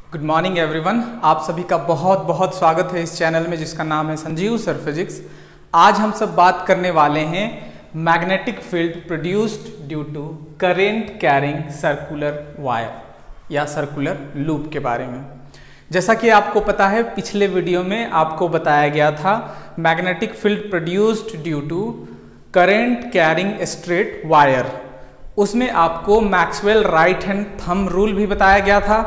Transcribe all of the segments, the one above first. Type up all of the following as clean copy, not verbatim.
Good morning everyone. आप सभी का बहुत बहुत स्वागत है इस चैनल में जिसका नाम है संजीव सर फिजिक्स। आज हम सब बात करने वाले हैं magnetic field produced due to current carrying circular wire या सर्कुलर लूप के बारे में। जैसा कि आपको पता है, पिछले वीडियो में आपको बताया गया था magnetic field produced due to current carrying straight wire. उसमें आपको Maxwell right hand thumb rule भी बताया गया था।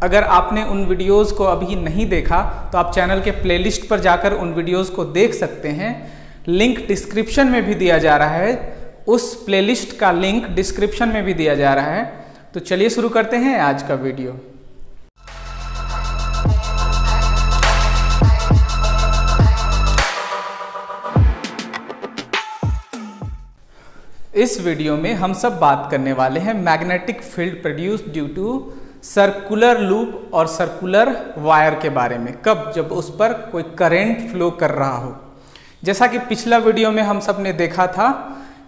अगर आपने उन वीडियोस को अभी नहीं देखा तो आप चैनल के प्लेलिस्ट पर जाकर उन वीडियोस को देख सकते हैं। लिंक डिस्क्रिप्शन में भी दिया जा रहा है, उस प्लेलिस्ट का लिंक डिस्क्रिप्शन में भी दिया जा रहा है। तो चलिए शुरू करते हैं आज का वीडियो। इस वीडियो में हम सब बात करने वाले हैं magnetic field produced due to circular loop और सर्कुलर वायर के बारे में। कब? जब उस पर कोई करंट फ्लो कर रहा हो। जैसा कि पिछला वीडियो में हम सब ने देखा था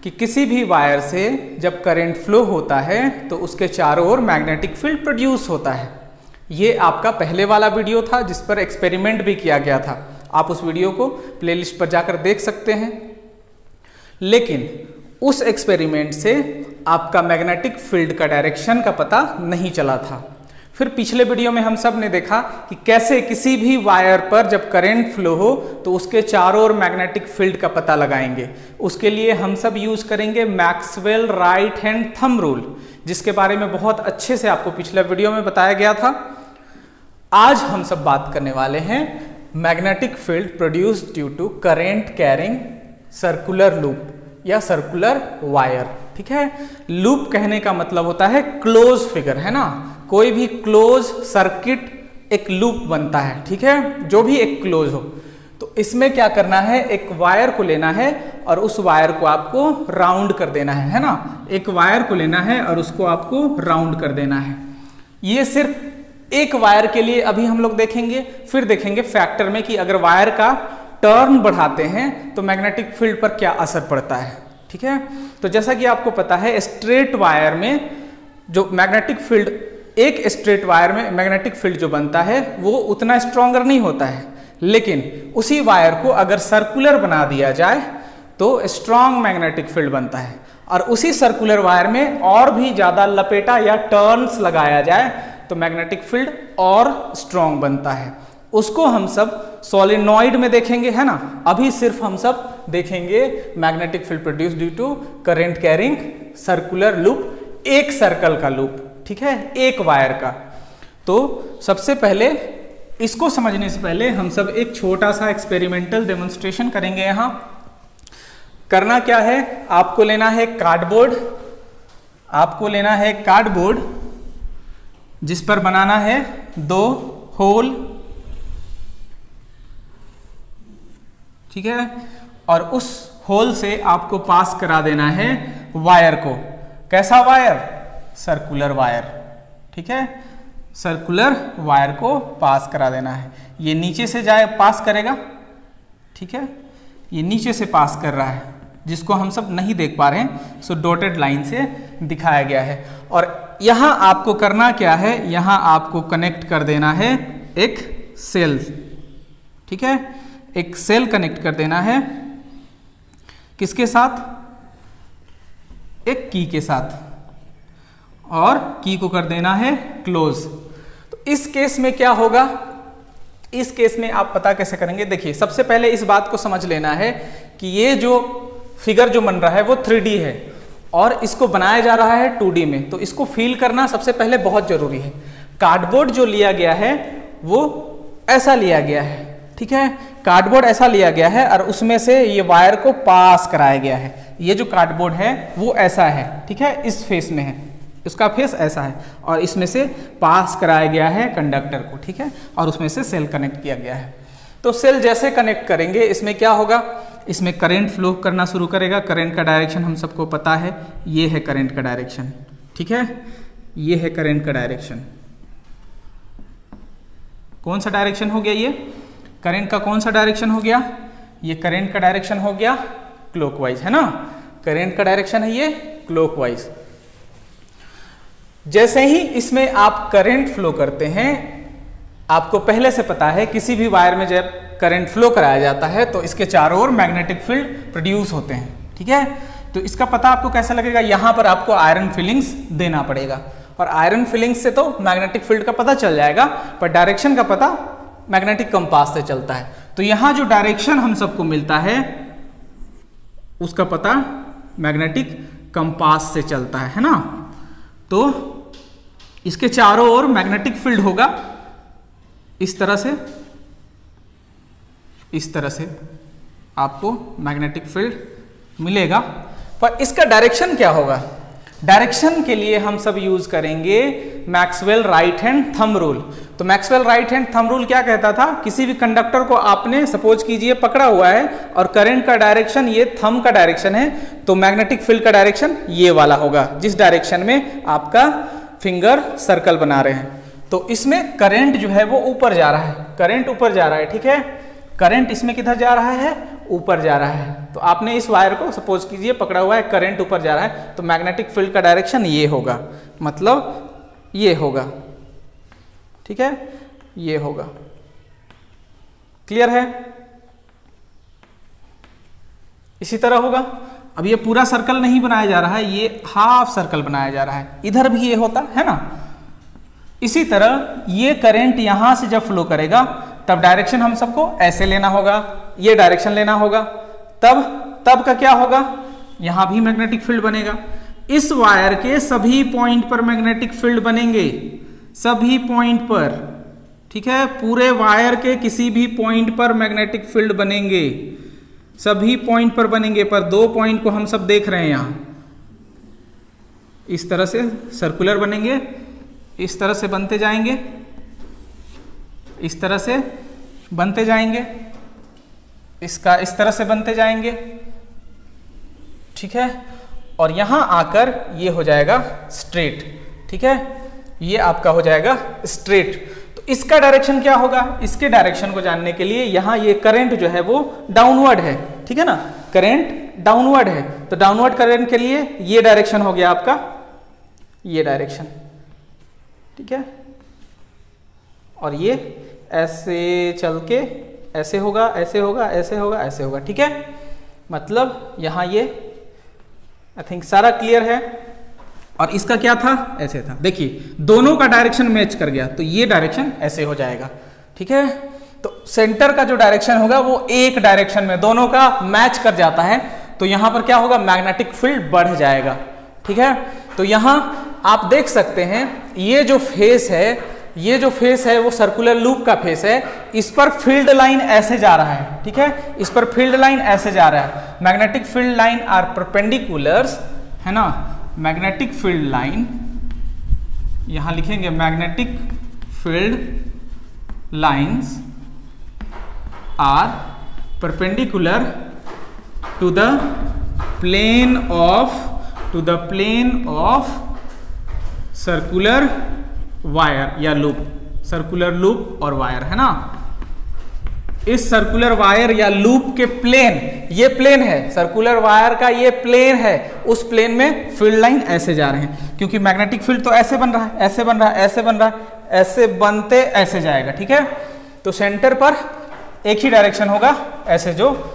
कि किसी भी वायर से जब करंट फ्लो होता है तो उसके चारों ओर मैग्नेटिक फील्ड प्रोड्यूस होता है। ये आपका पहले वाला वीडियो था जिस पर एक्सपेरिमेंट भी किया गया था। आप उस वीडियो को प्लेलिस्ट पर जाकर देख सकते हैं। लेकिन उस एक्सपेरिमेंट से आपका मैग्नेटिक फील्ड का डायरेक्शन का पता नहीं चला था। फिर पिछले वीडियो में हम सब ने देखा कि कैसे किसी भी वायर पर जब करंट फ्लो हो तो उसके चारों ओर मैग्नेटिक फील्ड का पता लगाएंगे। उसके लिए हम सब यूज करेंगे Maxwell right hand thumb rule, जिसके बारे में बहुत अच्छे से आपको पिछले वीडियो में बताया गया था। आज हम सब बात करने वाले हैं magnetic field produced due to current carrying circular loop या सर्कुलर वायर। ठीक है, लूप कहने का मतलब होता है क्लोज फिगर, है ना। कोई भी क्लोज सर्किट एक लूप बनता है। ठीक है, जो भी एक क्लोज हो। तो इसमें क्या करना है, एक वायर को लेना है और उस वायर को आपको राउंड कर देना है ना। एक वायर को लेना है और उसको आपको राउंड कर देना है। ये सिर्फ एक वायर के लिए अभी हम लोग देखेंगे। फिर देखेंगे फैक्टर में कि अगर वायर का टर्न बढ़ाते हैं तो मैग्नेटिक फील्ड पर क्या असर पड़ता है। ठीक है, तो जैसा कि आपको पता है स्ट्रेट वायर में जो मैग्नेटिक फील्ड, एक स्ट्रेट वायर में मैग्नेटिक फील्ड जो बनता है वो उतना स्ट्रॉन्गर नहीं होता है। लेकिन उसी वायर को अगर सर्कुलर बना दिया जाए तो स्ट्रॉन्ग मैग्नेटिक फील्ड बनता है। और उसी सर्कुलर वायर में और भी ज्यादा लपेटा या टर्न्स लगाया जाए तो मैग्नेटिक फील्ड और स्ट्रॉन्ग बनता है। उसको हम सब सोलेनॉइड में देखेंगे, है ना। अभी सिर्फ हम सब देखेंगे magnetic field produce due to current carrying circular loop, एक सर्कल का लूप। ठीक है, एक वायर का। तो सबसे पहले इसको समझने से पहले हम सब एक छोटा सा एक्सपेरिमेंटल डेमोन्स्ट्रेशन करेंगे। यहां करना क्या है, आपको लेना है कार्डबोर्ड। आपको लेना है कार्डबोर्ड जिस पर बनाना है 2 होल। ठीक है, और उस होल से आपको पास करा देना है वायर को। कैसा वायर? Circular wire. ठीक है, सर्कुलर वायर को पास करा देना है। ये नीचे से जाए पास करेगा। ठीक है, ये नीचे से पास कर रहा है जिसको हम सब नहीं देख पा रहे हैं, सो डॉटेड लाइन से दिखाया गया है। और यहां आपको करना क्या है, यहां आपको कनेक्ट कर देना है एक सेल। ठीक है, एक सेल कनेक्ट कर देना है किसके साथ? एक की के साथ, और की को कर देना है क्लोज। तो इस केस में क्या होगा, इस केस में आप पता कैसे करेंगे? देखिए, सबसे पहले इस बात को समझ लेना है कि ये जो फिगर जो बन रहा है वो 3D है और इसको बनाया जा रहा है 2D में। तो इसको फील करना सबसे पहले बहुत जरूरी है। कार्डबोर्ड जो लिया गया है वो ऐसा लिया गया है। ठीक है, कार्डबोर्ड ऐसा लिया गया है और उसमें से ये वायर को पास कराया गया है। ये जो कार्डबोर्ड है वो ऐसा है। ठीक है, इस फेस में है, उसका फेस ऐसा है और इसमें से पास कराया गया है कंडक्टर को। ठीक है, और उसमें से सेल कनेक्ट किया गया है। तो सेल जैसे कनेक्ट करेंगे इसमें क्या होगा, इसमें करंट फ्लो करना शुरू करेगा। करंट का डायरेक्शन हम सबको पता है, ये है करंट का डायरेक्शन। ठीक है, ये है करंट का डायरेक्शन। कौन सा डायरेक्शन हो गया? ये करंट का कौन सा डायरेक्शन हो गया? ये करंट का डायरेक्शन हो गया क्लॉकवाइज, है ना। करंट का डायरेक्शन है ये क्लॉकवाइज। जैसे ही इसमें आप करंट फ्लो करते हैं आपको पहले से पता है किसी भी वायर में जब करंट फ्लो कराया जाता है तो इसके चारों ओर मैग्नेटिक फील्ड प्रोड्यूस होते हैं, ठीक है। तो इसका पता आपको कैसे लगेगा, यहाँ पर आपको आयरन फिलिंग्स देना पड़ेगा और आयरन फिलिंग्स से तो मैग्नेटिक फील्ड का पता चल जाएगा, पर डायरेक्शन का पता मैग्नेटिक कंपास से चलता है। तो यहाँ जो डायरेक्शन हम सबको मिलता है उसका पता मैग्नेटिक कंपास से चलता है ना। तो इसके चारों ओर मैग्नेटिक फील्ड होगा इस तरह से, इस तरह से आपको मैग्नेटिक फील्ड मिलेगा। पर इसका डायरेक्शन क्या होगा, डायरेक्शन के लिए हम सब यूज करेंगे Maxwell right hand thumb rule. तो Maxwell right hand thumb rule क्या कहता था, किसी भी कंडक्टर को आपने सपोज कीजिए पकड़ा हुआ है और करंट का डायरेक्शन ये थंब का डायरेक्शन है, तो मैग्नेटिक फील्ड का डायरेक्शन ये वाला होगा जिस डायरेक्शन में आपका फिंगर सर्कल बना रहे हैं। तो इसमें करंट जो है वो ऊपर जा रहा है, करंट ऊपर जा रहा है, ठीक है। करंट इसमें किधर जा रहा है, ऊपर जा रहा है। तो आपने इस वायर को सपोज कीजिए पकड़ा हुआ है, करंट ऊपर जा रहा है, तो मैग्नेटिक फील्ड का डायरेक्शन ये होगा, मतलब ये होगा, ठीक है, ये होगा। क्लियर है? इसी तरह होगा। अब ये पूरा सर्कल नहीं बनाया जा रहा है, ये हाफ सर्कल बनाया जा रहा है, इधर भी ये होता है ना। इसी तरह ये करंट यहां से जब फ्लो करेगा तब डायरेक्शन हम सबको ऐसे लेना होगा, ये डायरेक्शन लेना होगा। तब का क्या होगा, यहां भी मैग्नेटिक फील्ड बनेगा। इस वायर के सभी पॉइंट पर मैग्नेटिक फील्ड बनेंगे, सभी पॉइंट पर, ठीक है। पूरे वायर के किसी भी पॉइंट पर मैग्नेटिक फील्ड बनेंगे, सभी पॉइंट पर बनेंगे। पर दो पॉइंट को हम सब देख रहे हैं यहां, इस तरह से सर्कुलर बनेंगे, इस तरह से बनते जाएंगे, इस तरह से बनते जाएंगे, इसका इस तरह से बनते जाएंगे, ठीक है। और यहां आकर ये हो जाएगा स्ट्रेट, ठीक है, ये आपका हो जाएगा स्ट्रेट। तो इसका डायरेक्शन क्या होगा, इसके डायरेक्शन को जानने के लिए यहां ये करंट जो है वो डाउनवर्ड है, ठीक है ना, करंट डाउनवर्ड है। तो डाउनवर्ड करंट के लिए ये डायरेक्शन हो गया आपका, ये डायरेक्शन, ठीक है। और ये ऐसे चल के ऐसे होगा, ऐसे होगा, ऐसे होगा, ऐसे होगा, ठीक है। मतलब यहां ये आई थिंक सारा क्लियर है। और इसका क्या था, ऐसे था। देखिए दोनों का डायरेक्शन मैच कर गया, तो ये डायरेक्शन ऐसे हो जाएगा, ठीक है। तो सेंटर का जो डायरेक्शन होगा वो एक डायरेक्शन में दोनों का मैच कर जाता है, तो यहां पर क्या होगा, मैग्नेटिक फील्ड बढ़ जाएगा, ठीक है। तो यहां आप देख सकते हैं ये जो फेस है, ये जो फेस है वो सर्कुलर लूप का फेस है, इस पर फील्ड लाइन ऐसे जा रहा है, ठीक है, इस पर फील्ड लाइन ऐसे जा रहा है। Magnetic field line are perpendiculars, है ना, मैग्नेटिक फील्ड लाइन, यहां लिखेंगे magnetic field lines are perpendicular to the plane of circular wire या लूप, सर्कुलर लूप और वायर, है ना। इस सर्कुलर वायर या लूप के प्लेन, ये प्लेन है सर्कुलर वायर का, ये प्लेन है, उस प्लेन में फील्ड लाइन ऐसे जा रहे हैं, क्योंकि मैग्नेटिक फील्ड तो ऐसे बन रहा है, ऐसे बन रहा है, ऐसे बन रहा है, ऐसे बनते ऐसे जाएगा, ठीक है। तो सेंटर पर एक ही डायरेक्शन होगा, ऐसे जो।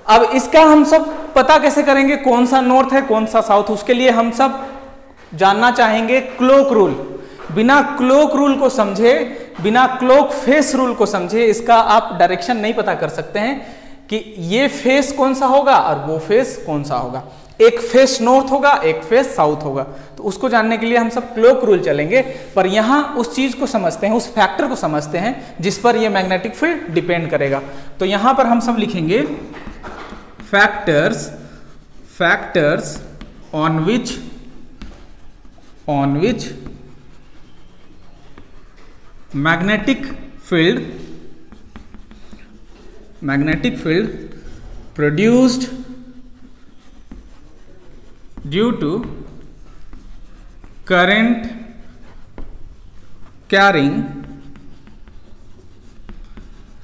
अब इसका हम सब पता कैसे करेंगे, कौन सा नॉर्थ है कौन सा साउथ, उसके लिए हम सब जानना चाहेंगे क्लोक रूल। बिना क्लोक रूल को समझे, बिना क्लोक फेस रूल को समझे इसका आप डायरेक्शन नहीं पता कर सकते हैं कि ये फेस कौन सा होगा और वो फेस कौन सा होगा। एक फेस नॉर्थ होगा, एक फेस साउथ होगा, तो उसको जानने के लिए हम सब क्लोक रूल चलेंगे। पर यहां उस चीज को समझते हैं, उस फैक्टर को समझते हैं जिस पर ये मैग्नेटिक फील्ड डिपेंड करेगा। तो यहां पर हम सब लिखेंगे factors on which magnetic field produced due to current carrying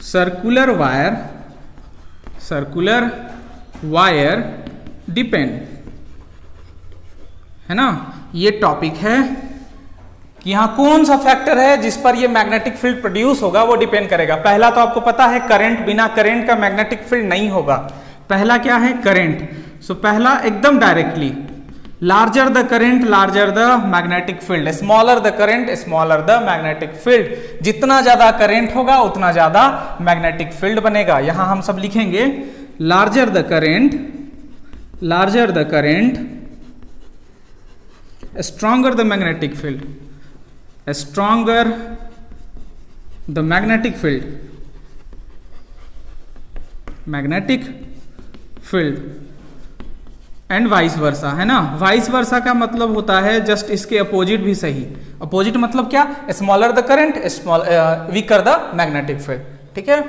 circular wire depend, है ना। ये टॉपिक है कि यहाँ कौन सा फैक्टर है जिस पर ये मैग्नेटिक फील्ड प्रोड्यूस होगा, वो डिपेंड करेगा। पहला तो आपको पता है करंट, बिना करंट का मैग्नेटिक फील्ड नहीं होगा। पहला क्या है? करंट। सो पहला एकदम directly, larger the current larger the magnetic field, smaller the current smaller the magnetic field. जितना ज्यादा करंट होगा उतना ज्यादा मैग्नेटिक फील्ड बनेगा। यहां हम सब लिखेंगे larger the current stronger the magnetic field, stronger the magnetic field and vice versa, है ना। वाइस वर्सा का मतलब होता है जस्ट इसके अपोजिट भी सही। अपोजिट मतलब क्या? Smaller the current weaker the magnetic field, ठीक है।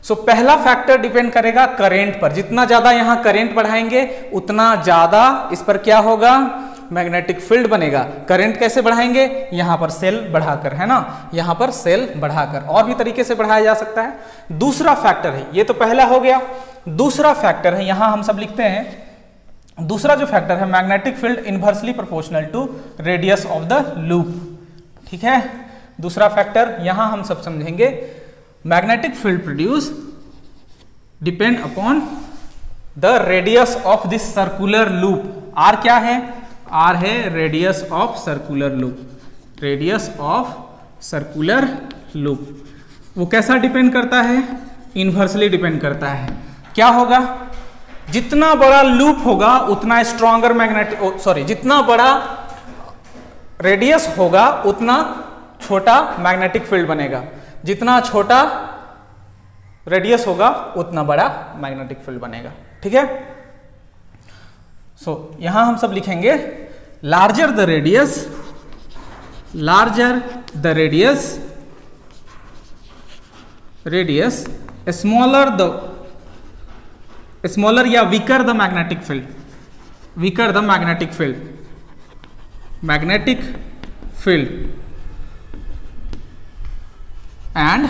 सो पहला फैक्टर डिपेंड करेगा करंट पर। जितना ज्यादा यहां करंट बढ़ाएंगे उतना ज्यादा इस पर क्या होगा? मैग्नेटिक फील्ड बनेगा। करंट कैसे बढ़ाएंगे? यहां पर सेल बढ़ाकर, है ना, यहां पर सेल बढ़ाकर। और भी तरीके से बढ़ाया जा सकता है। दूसरा फैक्टर है, ये तो पहला हो गया। दूसरा फैक्टर है, यहां हम सब लिखते हैं, दूसरा जो फैक्टर है magnetic field inversely proportional to radius of the loop, ठीक है। दूसरा फैक्टर यहां हम सब समझेंगे, magnetic field produce depend upon the radius of this circular loop. R क्या है? आर है radius of circular loop, radius of circular loop. वो कैसा डिपेंड करता है? इनवर्सली डिपेंड करता है। क्या होगा? जितना बड़ा लूप होगा उतना स्ट्रॉन्गर मैग्नेटिक जितना बड़ा रेडियस होगा उतना छोटा मैग्नेटिक फील्ड बनेगा। जितना छोटा रेडियस होगा उतना बड़ा मैग्नेटिक फील्ड बनेगा, ठीक है। सो यहां हम सब लिखेंगे लार्जर द रेडियस स्मॉलर या weaker the magnetic field and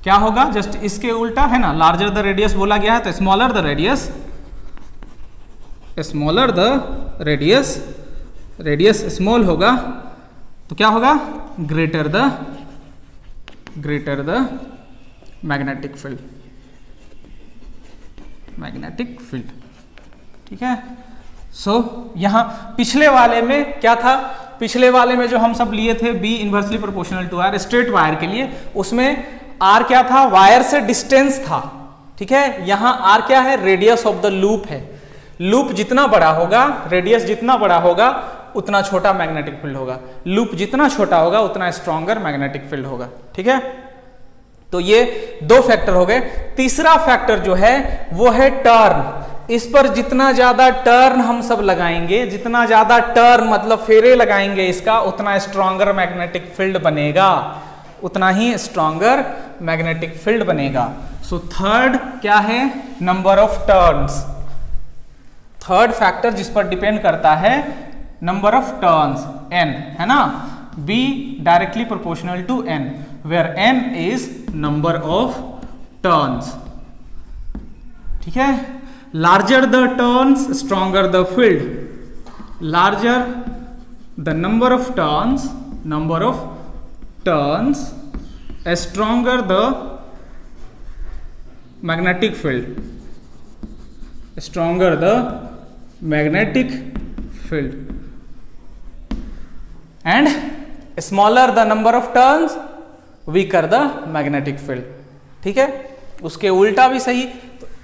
क्या होगा? जस्ट इसके उल्टा, है ना, लार्जर द रेडियस बोला गया है तो स्मॉलर द रेडियस स्मॉल होगा तो क्या होगा? ग्रेटर द मैग्नेटिक फील्ड, ठीक है। सो यहां पिछले वाले में क्या था? पिछले वाले में जो हम सब लिए थे B inversely proportional to R straight wire के लिए, उसमें आर क्या था? वायर से डिस्टेंस था, ठीक है। यहां आर क्या है? रेडियस ऑफ द लूप है। लूप जितना बड़ा होगा, रेडियस जितना बड़ा होगा उतना छोटा मैग्नेटिक फील्ड होगा। लूप जितना छोटा होगा उतना स्ट्रॉन्गर मैग्नेटिक फील्ड होगा, ठीक है। तो ये दो फैक्टर हो गए। तीसरा फैक्टर जो है वो है टर्न। इस पर जितना ज्यादा टर्न हम सब लगाएंगे, जितना ज्यादा टर्न मतलब फेरे लगाएंगे इसका, उतना स्ट्रॉन्गर मैग्नेटिक फील्ड बनेगा, उतना ही स्ट्रॉन्गर मैग्नेटिक फील्ड बनेगा। सो थर्ड क्या है? Number of turns. Third factor जिस पर डिपेंड करता है नंबर ऑफ टर्न्स, n, है ना। B directly proportional to n, where n is number of turns, ठीक है। Larger the turns stronger the field, larger the number of turns stronger the magnetic field, stronger the magnetic field and smaller the number of turns weaker the magnetic field, ठीक है। उसके उल्टा भी सही,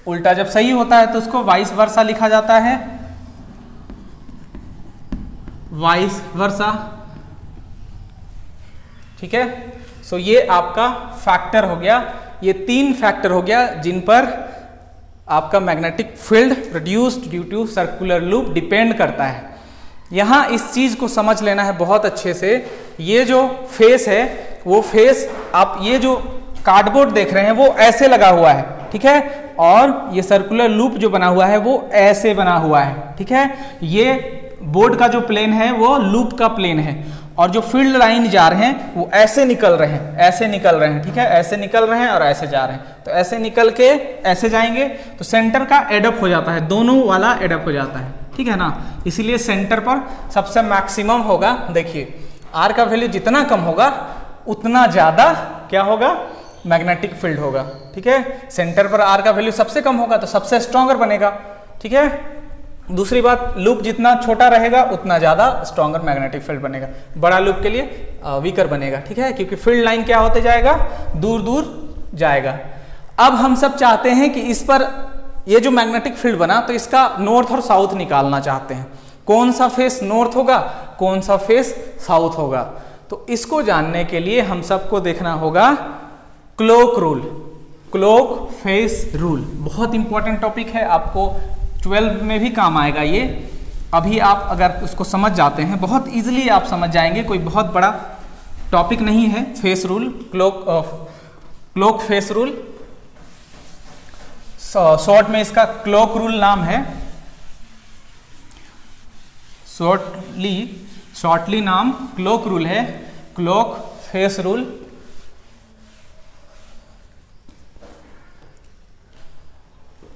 उल्टा जब सही होता है तो उसको वाइस वर्सा लिखा जाता है, वाइस वर्सा, ठीक है। सो ये आपका फैक्टर हो गया। ये तीन फैक्टर हो गया जिन पर आपका magnetic field produced due to circular loop depend करता है। यहां इस चीज को समझ लेना है बहुत अच्छे से। ये जो फेस है वो फेस आप ये जो कार्डबोर्ड देख रहे हैं वो ऐसे लगा हुआ है, ठीक है, और ये सर्कुलर लूप जो बना हुआ है वो ऐसे बना हुआ है, ठीक है। ये बोर्ड का जो प्लेन है वो लूप का प्लेन है और जो फील्ड लाइन जा रहे हैं वो ऐसे निकल रहे हैं, ऐसे निकल रहे हैं, ठीक है, ऐसे निकल रहे हैं और ऐसे जा रहे हैं। तो ऐसे निकल के ऐसे जाएंगे तो सेंटर का एडअप हो जाता है, दोनों वाला एडअप हो जाता है, ठीक है ना। इसीलिए सेंटर पर सबसे मैक्सिमम होगा। देखिए आर का वैल्यू जितना कम होगा उतना ज्यादा क्या होगा, मैग्नेटिक फील्ड होगा। ठीक है, सेंटर पर आर का वैल्यू सबसे कम होगा तो सबसे स्ट्रॉन्गर बनेगा। ठीक है, दूसरी बात, लूप जितना छोटा रहेगा उतना ज्यादा स्ट्रॉन्गर मैग्नेटिक फील्ड बनेगा, बड़ा लूप के लिए वीकर बनेगा। ठीक है, क्योंकि फील्ड लाइन क्या होते जाएगा, दूर दूर जाएगा। अब हम सब चाहते हैं कि इस पर ये जो मैग्नेटिक फील्ड बना तो इसका नॉर्थ और साउथ निकालना चाहते हैं। कौन सा फेस नॉर्थ होगा, कौन सा फेस साउथ होगा, तो इसको जानने के लिए हम सबको देखना होगा clock rule, clock face rule. बहुत इंपॉर्टेंट टॉपिक है, आपको 12 में भी काम आएगा ये। अभी आप अगर उसको समझ जाते हैं बहुत इजीली आप समझ जाएंगे, कोई बहुत बड़ा टॉपिक नहीं है। Face rule, clock face rule, short में इसका क्लॉक रूल नाम है, शॉर्टली नाम क्लॉक रूल है, क्लॉक फेस रूल।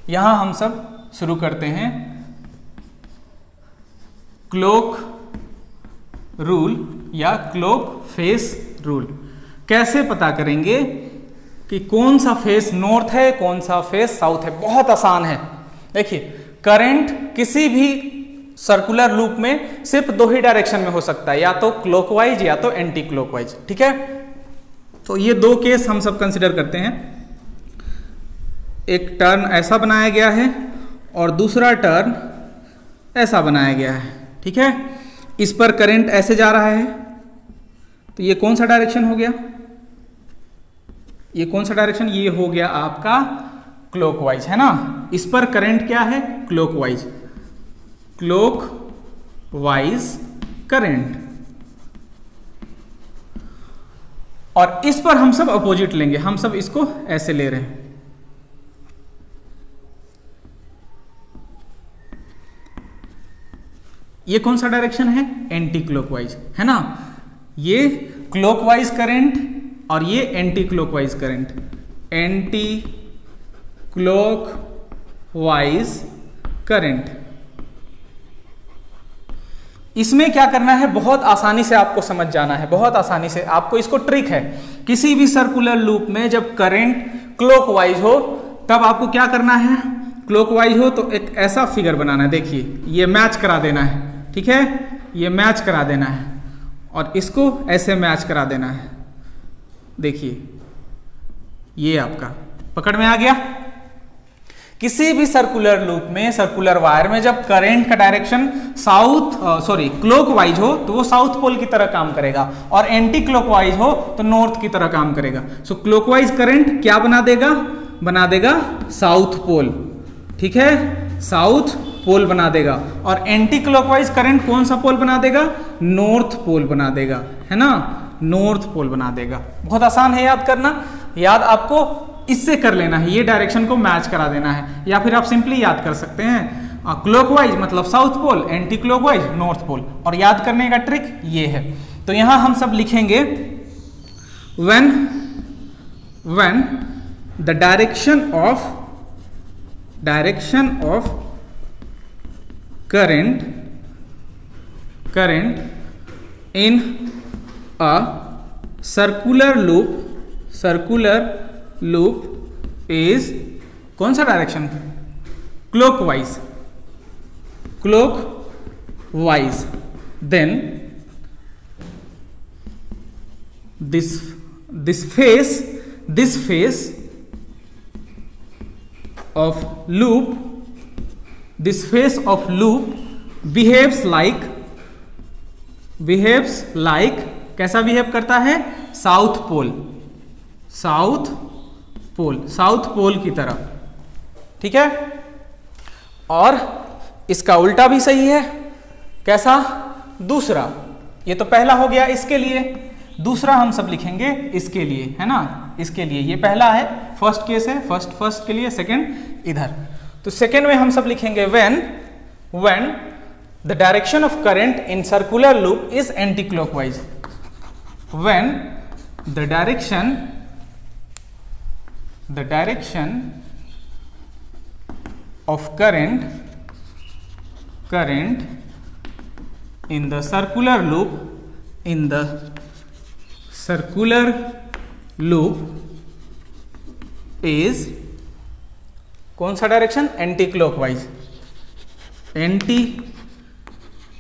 यहां हम सब शुरू करते हैं क्लॉक रूल या क्लॉक फेस रूल। कैसे पता करेंगे कि कौन सा फेस नॉर्थ है, कौन सा फेस साउथ है? बहुत आसान है। देखिए, करंट किसी भी सर्कुलर लूप में सिर्फ दो ही डायरेक्शन में हो सकता है, या तो क्लॉकवाइज या तो एंटी क्लॉकवाइज। ठीक है, तो ये दो केस हम सब कंसिडर करते हैं। एक टर्न ऐसा बनाया गया है और दूसरा टर्न ऐसा बनाया गया है। ठीक है, इस पर करंट ऐसे जा रहा है, तो ये कौन सा डायरेक्शन हो गया, ये कौन सा डायरेक्शन, ये हो गया आपका क्लॉकवाइज, है ना। इस पर करंट क्या है, क्लॉकवाइज, क्लॉकवाइज करंट। और इस पर हम सब अपोजिट लेंगे, हम सब इसको ऐसे ले रहे हैं। ये कौन सा डायरेक्शन है, एंटी क्लॉकवाइज, है ना। ये क्लॉकवाइज करंट और ये anti clockwise current, anti clockwise current. इसमें क्या करना है, बहुत आसानी से आपको समझ जाना है, बहुत आसानी से आपको, इसको ट्रिक है। किसी भी सर्कुलर लूप में जब करंट क्लॉकवाइज हो तब आपको क्या करना है, क्लॉकवाइज हो तो एक ऐसा फिगर बनाना है। देखिए, ये मैच करा देना है। ठीक है, ये मैच करा देना है और इसको ऐसे मैच करा देना है। देखिए, ये आपका पकड़ में आ गया। किसी भी सर्कुलर लूप में, सर्कुलर वायर में जब करंट का डायरेक्शन क्लॉकवाइज हो तो वो साउथ पोल की तरह काम करेगा, और एंटी क्लॉकवाइज हो तो नॉर्थ की तरह काम करेगा। सो क्लॉकवाइज करंट क्या बना देगा साउथ पोल। ठीक है, साउथ पोल बना देगा, और एंटी क्लॉकवाइज करंट कौन सा पोल बना देगा, नॉर्थ पोल बना देगा, है ना, नॉर्थ पोल बना देगा। बहुत आसान है याद करना, याद आपको इससे कर लेना है, ये डायरेक्शन को मैच करा देना है, या फिर आप सिंपली याद कर सकते हैं क्लॉकवाइज मतलब south pole, anti clockwise north pole. और याद करने का ट्रिक ये है। तो यहां हम सब लिखेंगे when the direction of current in a circular loop is कौन सा direction, clockwise, then this phase of loop behaves like कैसा बिहेव करता है, साउथ पोल की तरह। ठीक है, और इसका उल्टा भी सही है। कैसा, दूसरा, ये तो पहला हो गया इसके लिए, दूसरा हम सब लिखेंगे इसके लिए, है ना, इसके लिए। ये पहला है, फर्स्ट केस है, फर्स्ट के लिए, सेकंड इधर। तो सेकंड में हम सब लिखेंगे when the direction of current in circular loop is anti-clockwise, when the direction of current in the circular loop in the circular loop is, कौन सा direction, anti clockwise, anti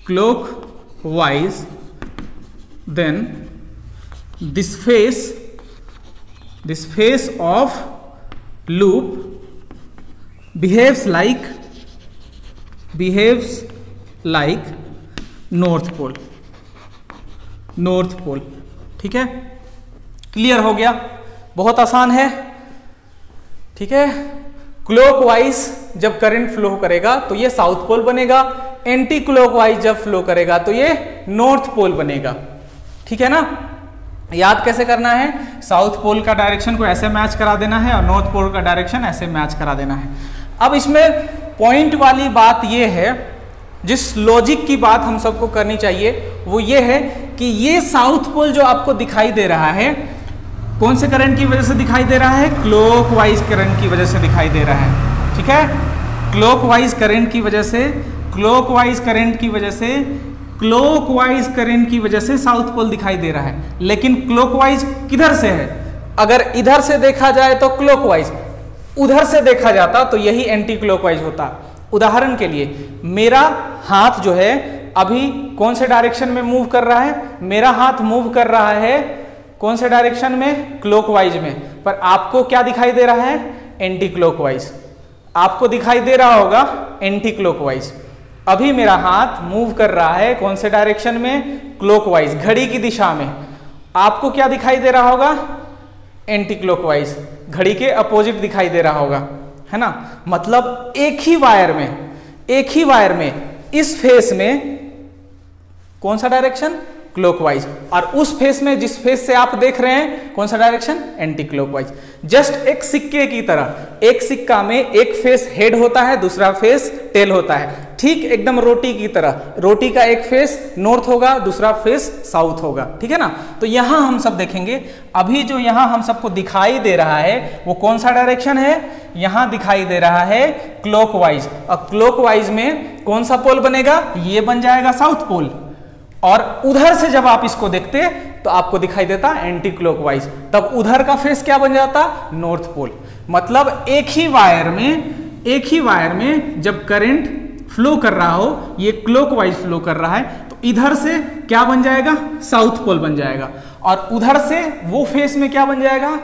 clockwise, then this phase of loop behaves like north pole, ठीक है, clear हो गया, बहुत आसान है, ठीक है। क्लॉकवाइज जब करंट फ्लो करेगा तो ये साउथ पोल बनेगा, एंटी क्लॉकवाइज जब फ्लो करेगा तो ये नॉर्थ पोल बनेगा, ठीक है ना। याद कैसे करना है, साउथ पोल का डायरेक्शन को ऐसे मैच करा देना है और नॉर्थ पोल का डायरेक्शन ऐसे मैच करा देना है। अब इसमें पॉइंट वाली बात ये है, जिस लॉजिक की बात हम सबको करनी चाहिए वो ये है कि ये साउथ पोल जो आपको दिखाई दे रहा है, कौन से करंट की वजह से दिखाई दे रहा है, क्लॉकवाइज करंट की वजह से दिखाई दे रहा है, ठीक है। क्लॉकवाइज करंट की वजह से, क्लॉकवाइज करंट की वजह से, क्लॉकवाइज करंट की वजह से साउथ पोल दिखाई दे रहा है। लेकिन क्लॉकवाइज किधर से है, अगर इधर से देखा जाए तो क्लॉकवाइज, उधर से देखा जाता तो यही एंटी क्लॉकवाइज होता। उदाहरण के लिए मेरा हाथ जो है अभी कौन से डायरेक्शन में मूव कर रहा है, मेरा हाथ मूव कर रहा है कौन से डायरेक्शन में, क्लॉकवाइज में, पर आपको क्या दिखाई दे रहा है, एंटी क्लॉकवाइज, आपको दिखाई दे रहा होगा एंटी क्लॉकवाइज। अभी मेरा हाथ मूव कर रहा है कौन से डायरेक्शन में, क्लॉकवाइज, घड़ी की दिशा में, आपको क्या दिखाई दे रहा होगा, एंटी क्लॉकवाइज, घड़ी के अपोजिट दिखाई दे रहा होगा, है ना। मतलब एक ही वायर में इस फेस में कौन सा डायरेक्शन, क्लॉकवाइज, और उस फेस में जिस फेस से आप देख रहे हैं कौन सा डायरेक्शन, एंटी क्लॉकवाइज। जस्ट एक सिक्के की तरह, एक सिक्का में एक फेस हेड होता है, दूसरा फेस टेल होता है, ठीक एकदम रोटी की तरह, रोटी का एक फेस नॉर्थ होगा, दूसरा फेस साउथ होगा, ठीक है ना। तो यहां हम सब देखेंगे, अभी जो यहां हम सबको दिखाई दे रहा है वो कौन सा डायरेक्शन है, यहां दिखाई दे रहा है क्लॉकवाइज, और क्लॉकवाइज में कौन सा पोल बनेगा, ये बन जाएगा साउथ पोल, और उधर से जब आप इसको देखते तो आपको दिखाई देता एंटी क्लॉकवाइज, तब उधर का फेस क्या बन जाता, नॉर्थ पोल। मतलब एक ही वायर में जब करंट फ्लो कर रहा हो, ये क्लॉकवाइज फ्लो कर रहा है, तो इधर से क्या बन जाएगा, साउथ पोल बन जाएगा, और उधर से वो फेस में क्या बन जाएगा,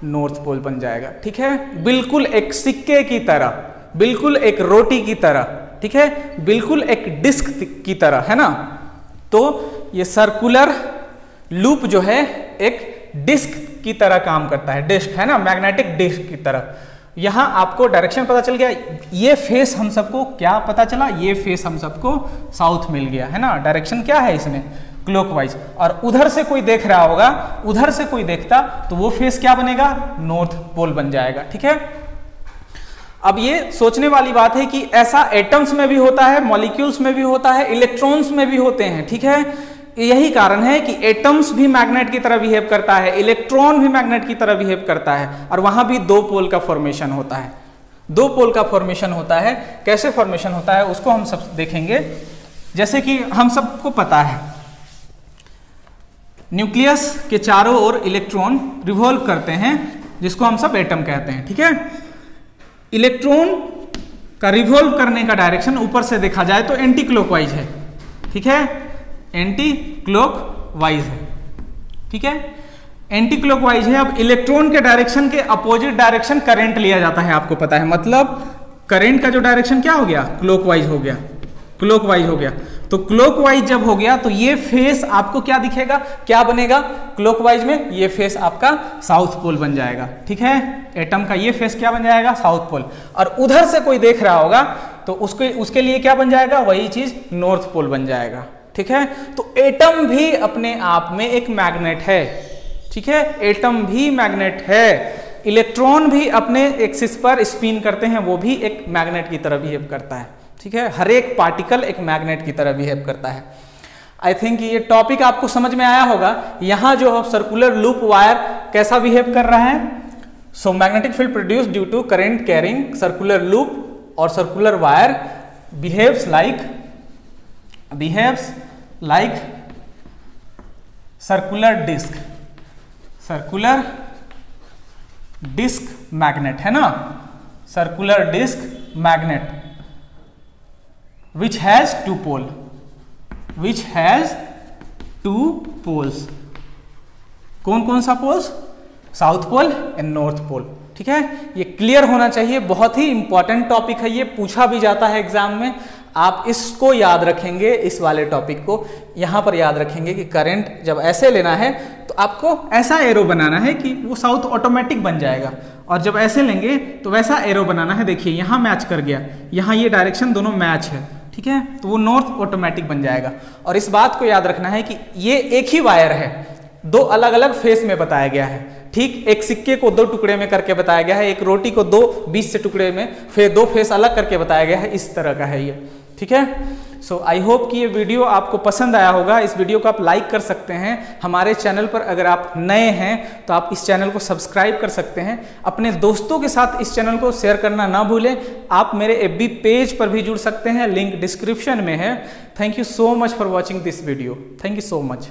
नॉर्थ पोल बन जाएगा, ठीक है। बिल्कुल एक सिक्के की तरह, बिल्कुल एक रोटी की तरह, ठीक है, बिल्कुल एक डिस्क की तरह, है ना। तो ये सर्कुलर लूप जो है एक डिस्क की तरह काम करता है, डिस्क है ना, मैग्नेटिक डिस्क की तरह। यहां आपको डायरेक्शन पता चल गया, ये फेस हम सबको क्या पता चला, ये फेस हम सबको साउथ मिल गया, है ना। डायरेक्शन क्या है इसमें, क्लॉकवाइज, और उधर से कोई देख रहा होगा, उधर से कोई देखता तो वो फेस क्या बनेगा, नॉर्थ पोल बन जाएगा, ठीक है। अब ये सोचने वाली बात है कि ऐसा एटम्स में भी होता है, मॉलिक्यूल्स में भी होता है, इलेक्ट्रॉन्स में भी होते हैं, ठीक है। यही कारण है कि एटम्स भी मैग्नेट की तरह बिहेव करता है, इलेक्ट्रॉन भी मैग्नेट की तरह बिहेव करता है, और वहां भी दो पोल का फॉर्मेशन होता है, दो पोल का फॉर्मेशन होता है। कैसे फॉर्मेशन होता है उसको हम सब देखेंगे। जैसे कि हम सबको पता है न्यूक्लियस के चारों ओर इलेक्ट्रॉन रिवॉल्व करते हैं, जिसको हम सब एटम कहते हैं, ठीक है। इलेक्ट्रॉन का रिवॉल्व करने का डायरेक्शन ऊपर से देखा जाए तो एंटी क्लॉकवाइज है, ठीक है, एंटी क्लॉकवाइज है, ठीक है, एंटी क्लॉकवाइज है। अब इलेक्ट्रॉन के डायरेक्शन के अपोजिट डायरेक्शन करंट लिया जाता है, आपको पता है, मतलब करंट का जो डायरेक्शन क्या हो गया, क्लॉकवाइज हो गया, क्लॉकवाइज हो गया। तो क्लॉकवाइज जब हो गया तो ये फेस आपको क्या दिखेगा, क्या बनेगा, क्लॉकवाइज में ये फेस आपका साउथ पोल बन जाएगा, ठीक है। एटम का ये फेस क्या बन जाएगा, साउथ पोल, और उधर से कोई देख रहा होगा तो उसके लिए क्या बन जाएगा, वही चीज नॉर्थ पोल बन जाएगा, ठीक है। तो एटम भी अपने आप में एक मैग्नेट है, ठीक है, एटम भी मैग्नेट है। इलेक्ट्रॉन भी अपने एक्सिस पर स्पिन करते हैं, वो भी एक मैग्नेट की तरह बिहेव करता है, ठीक है। हर एक पार्टिकल एक मैग्नेट की तरह बिहेव करता है। आई थिंक ये टॉपिक आपको समझ में आया होगा। यहां जो सर्कुलर लूप वायर कैसा बिहेव कर रहा है, so magnetic field produced due to current carrying circular loop और circular wire behaves like circular disc magnet है ना, circular disc magnet which has two poles. कौन कौन सा poles? South pole and north pole. ठीक है, ये क्लियर होना चाहिए, बहुत ही इंपॉर्टेंट टॉपिक है, ये पूछा भी जाता है एग्जाम में। आप इसको याद रखेंगे, इस वाले टॉपिक को यहां पर याद रखेंगे कि करंट जब ऐसे लेना है तो आपको ऐसा एरो बनाना है कि वो साउथ ऑटोमेटिक बन जाएगा, और जब ऐसे लेंगे तो वैसा एरो बनाना है। देखिए यहां मैच कर गया, यहां ये डायरेक्शन दोनों मैच है, ठीक है, तो वो नॉर्थ ऑटोमेटिक बन जाएगा। और इस बात को याद रखना है कि ये एक ही वायर है, दो अलग अलग फेस में बताया गया है। ठीक, एक सिक्के को दो टुकड़े में करके बताया गया है, एक रोटी को दो बीच से टुकड़े में, फिर दो फेस अलग करके बताया गया है, इस तरह का है ये। ठीक है, सो आई होप कि ये वीडियो आपको पसंद आया होगा। इस वीडियो को आप लाइक कर सकते हैं। हमारे चैनल पर अगर आप नए हैं तो आप इस चैनल को सब्सक्राइब कर सकते हैं। अपने दोस्तों के साथ इस चैनल को शेयर करना ना भूलें। आप मेरे FB पेज पर भी जुड़ सकते हैं, लिंक डिस्क्रिप्शन में है। Thank you so much for watching this video. Thank you so much.